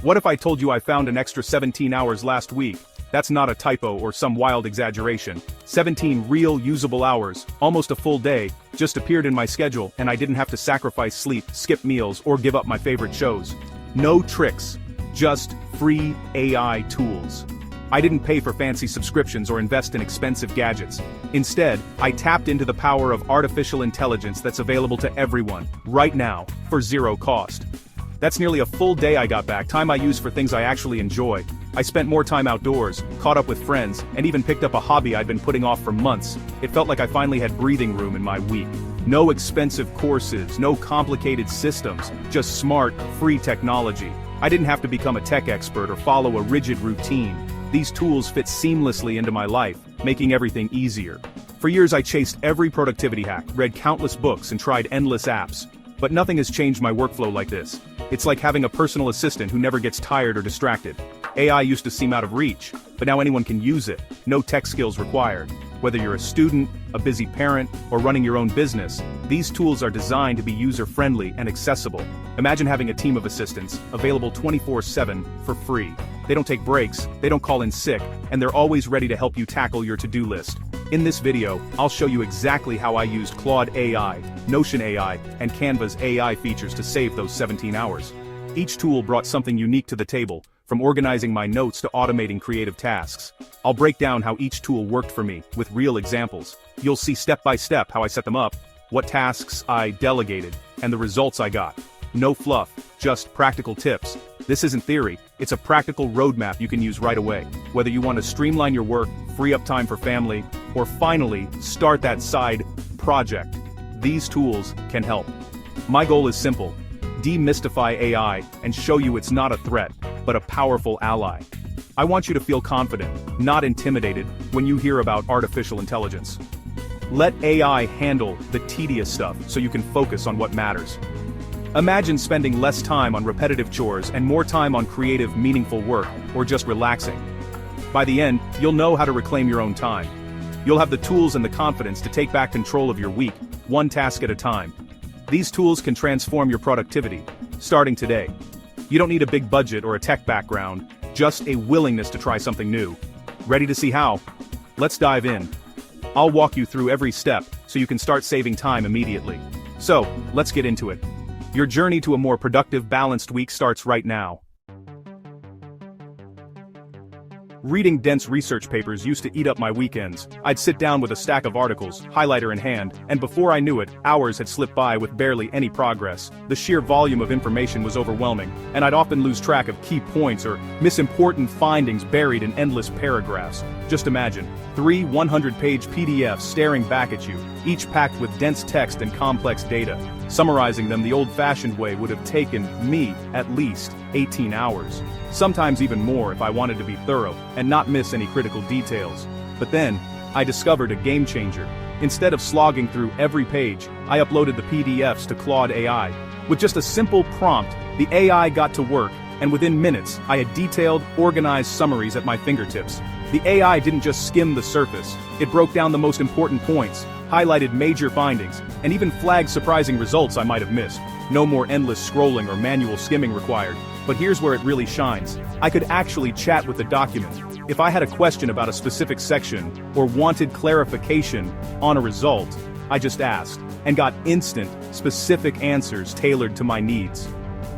What if I told you I found an extra 17 hours last week? That's not a typo or some wild exaggeration. 17 real usable hours, almost a full day, just appeared in my schedule and I didn't have to sacrifice sleep, skip meals, or give up my favorite shows. No tricks, just free AI tools. I didn't pay for fancy subscriptions or invest in expensive gadgets. Instead, I tapped into the power of artificial intelligence that's available to everyone, right now, for zero cost. That's nearly a full day I got back, time I use for things I actually enjoy. I spent more time outdoors, caught up with friends, and even picked up a hobby I'd been putting off for months. It felt like I finally had breathing room in my week. No expensive courses, no complicated systems, just smart, free technology. I didn't have to become a tech expert or follow a rigid routine. These tools fit seamlessly into my life, making everything easier. For years I chased every productivity hack, read countless books, and tried endless apps. But nothing has changed my workflow like this. It's like having a personal assistant who never gets tired or distracted. AI used to seem out of reach, but now anyone can use it, no tech skills required. Whether you're a student, a busy parent, or running your own business, these tools are designed to be user-friendly and accessible. Imagine having a team of assistants, available 24/7, for free. They don't take breaks, they don't call in sick, and they're always ready to help you tackle your to-do list. In this video, I'll show you exactly how I used Claude AI, Notion AI, and Canva's AI features to save those 17 hours. Each tool brought something unique to the table, from organizing my notes to automating creative tasks. I'll break down how each tool worked for me, with real examples. You'll see step by step how I set them up, what tasks I delegated, and the results I got. No fluff, just practical tips. This isn't theory, it's a practical roadmap you can use right away. Whether you want to streamline your work, free up time for family, or finally, start that side project, these tools can help. My goal is simple: demystify AI and show you it's not a threat, but a powerful ally. I want you to feel confident, not intimidated, when you hear about artificial intelligence. Let AI handle the tedious stuff so you can focus on what matters. Imagine spending less time on repetitive chores and more time on creative, meaningful work, or just relaxing. By the end, you'll know how to reclaim your own time. You'll have the tools and the confidence to take back control of your week, one task at a time. These tools can transform your productivity, starting today. You don't need a big budget or a tech background, just a willingness to try something new. Ready to see how? Let's dive in. I'll walk you through every step so you can start saving time immediately. So, let's get into it. Your journey to a more productive, balanced week starts right now. Reading dense research papers used to eat up my weekends. I'd sit down with a stack of articles, highlighter in hand, and before I knew it, hours had slipped by with barely any progress. The sheer volume of information was overwhelming, and I'd often lose track of key points or miss important findings buried in endless paragraphs. Just imagine, 3 100-page PDFs staring back at you, each packed with dense text and complex data. Summarizing them the old-fashioned way would have taken me at least 18 hours. Sometimes even more if I wanted to be thorough and not miss any critical details. But then, I discovered a game changer. Instead of slogging through every page, I uploaded the PDFs to Claude AI. With just a simple prompt, the AI got to work, and within minutes, I had detailed, organized summaries at my fingertips. The AI didn't just skim the surface, it broke down the most important points, highlighted major findings, and even flagged surprising results I might have missed. No more endless scrolling or manual skimming required. But here's where it really shines. I could actually chat with the document. If I had a question about a specific section, or wanted clarification on a result, I just asked, and got instant, specific answers tailored to my needs.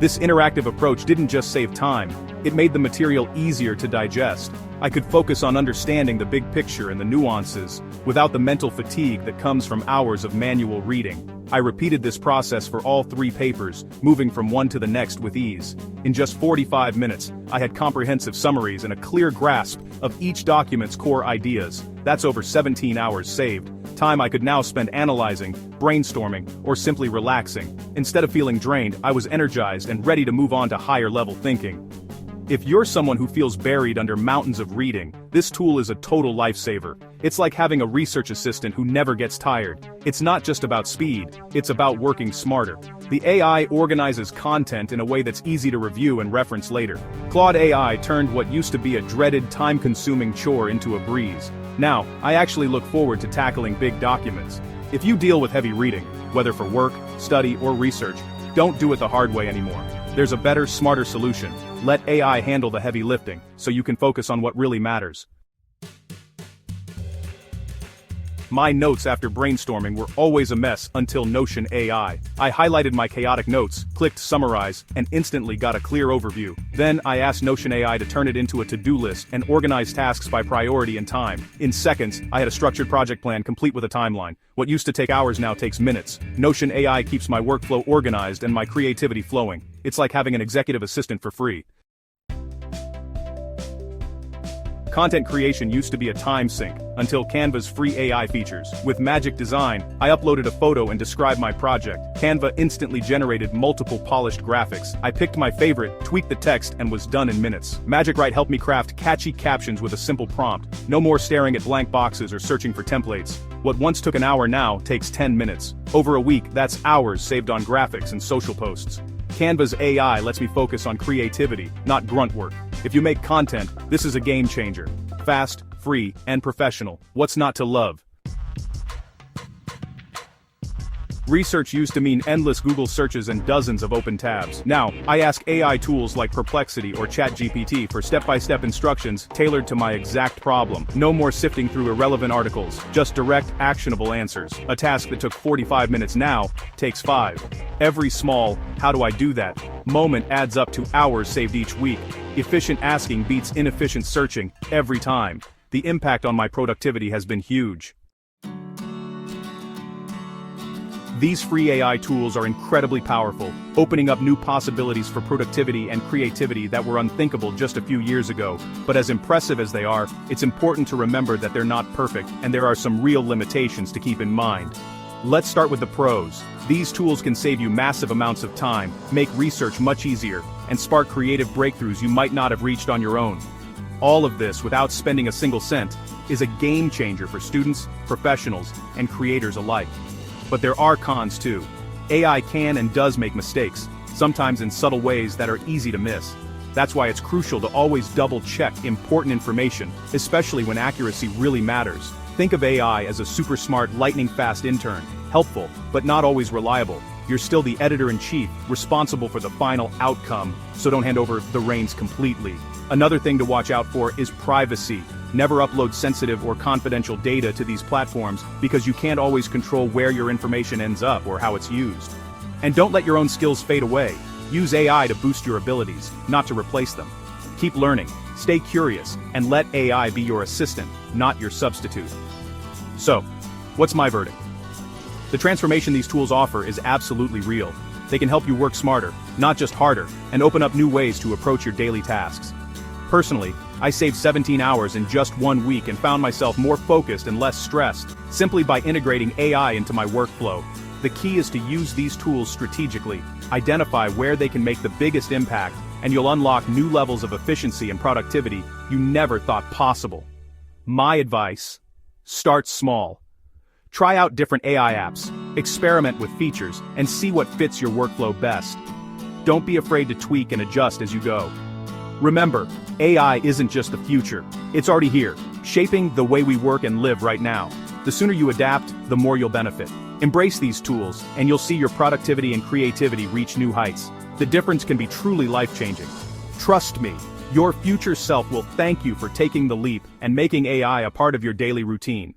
This interactive approach didn't just save time, it made the material easier to digest. I could focus on understanding the big picture and the nuances, without the mental fatigue that comes from hours of manual reading. I repeated this process for all 3 papers, moving from one to the next with ease. In just 45 minutes, I had comprehensive summaries and a clear grasp of each document's core ideas. That's over 17 hours saved, time I could now spend analyzing, brainstorming, or simply relaxing. Instead of feeling drained, I was energized and ready to move on to higher-level thinking. If you're someone who feels buried under mountains of reading, this tool is a total lifesaver. It's like having a research assistant who never gets tired. It's not just about speed, it's about working smarter. The AI organizes content in a way that's easy to review and reference later. Claude AI turned what used to be a dreaded, time-consuming chore into a breeze. Now, I actually look forward to tackling big documents. If you deal with heavy reading, whether for work, study, or research, don't do it the hard way anymore. There's a better, smarter solution. Let AI handle the heavy lifting, so you can focus on what really matters. My notes after brainstorming were always a mess until Notion AI. I highlighted my chaotic notes, clicked summarize, and instantly got a clear overview. Then I asked Notion AI to turn it into a to-do list and organize tasks by priority and time. In seconds, I had a structured project plan complete with a timeline. What used to take hours now takes minutes. Notion AI keeps my workflow organized and my creativity flowing. It's like having an executive assistant for free. Content creation used to be a time sink, until Canva's free AI features. With Magic Design, I uploaded a photo and described my project. Canva instantly generated multiple polished graphics. I picked my favorite, tweaked the text, and was done in minutes. Magic Write helped me craft catchy captions with a simple prompt. No more staring at blank boxes or searching for templates. What once took an hour now takes 10 minutes. Over a week, that's hours saved on graphics and social posts. Canva's AI lets me focus on creativity, not grunt work. If you make content, this is a game changer. Fast, free, and professional. What's not to love? Research used to mean endless Google searches and dozens of open tabs. Now, I ask AI tools like Perplexity or ChatGPT for step-by-step instructions tailored to my exact problem. No more sifting through irrelevant articles, just direct, actionable answers. A task that took 45 minutes now takes 5. Every small, "how do I do that?" moment adds up to hours saved each week. Efficient asking beats inefficient searching, every time. The impact on my productivity has been huge. These free AI tools are incredibly powerful, opening up new possibilities for productivity and creativity that were unthinkable just a few years ago. But as impressive as they are, it's important to remember that they're not perfect, and there are some real limitations to keep in mind. Let's start with the pros. These tools can save you massive amounts of time, make research much easier, and spark creative breakthroughs you might not have reached on your own. All of this without spending a single cent is a game changer for students, professionals, and creators alike. But there are cons too. AI can and does make mistakes, sometimes in subtle ways that are easy to miss. That's why it's crucial to always double-check important information, especially when accuracy really matters. Think of AI as a super smart, lightning-fast intern, helpful, but not always reliable. You're still the editor-in-chief, responsible for the final outcome, so don't hand over the reins completely. Another thing to watch out for is privacy. Never upload sensitive or confidential data to these platforms because you can't always control where your information ends up or how it's used. And don't let your own skills fade away. Use AI to boost your abilities, not to replace them. Keep learning, stay curious, and let AI be your assistant, not your substitute. So, what's my verdict? The transformation these tools offer is absolutely real. They can help you work smarter, not just harder, and open up new ways to approach your daily tasks. Personally, I saved 17 hours in just 1 week and found myself more focused and less stressed, simply by integrating AI into my workflow. The key is to use these tools strategically, identify where they can make the biggest impact, and you'll unlock new levels of efficiency and productivity you never thought possible. My advice: start small. Try out different AI apps, experiment with features, and see what fits your workflow best. Don't be afraid to tweak and adjust as you go. Remember, AI isn't just the future, it's already here, shaping the way we work and live right now. The sooner you adapt, the more you'll benefit. Embrace these tools, and you'll see your productivity and creativity reach new heights. The difference can be truly life-changing. Trust me, your future self will thank you for taking the leap and making AI a part of your daily routine.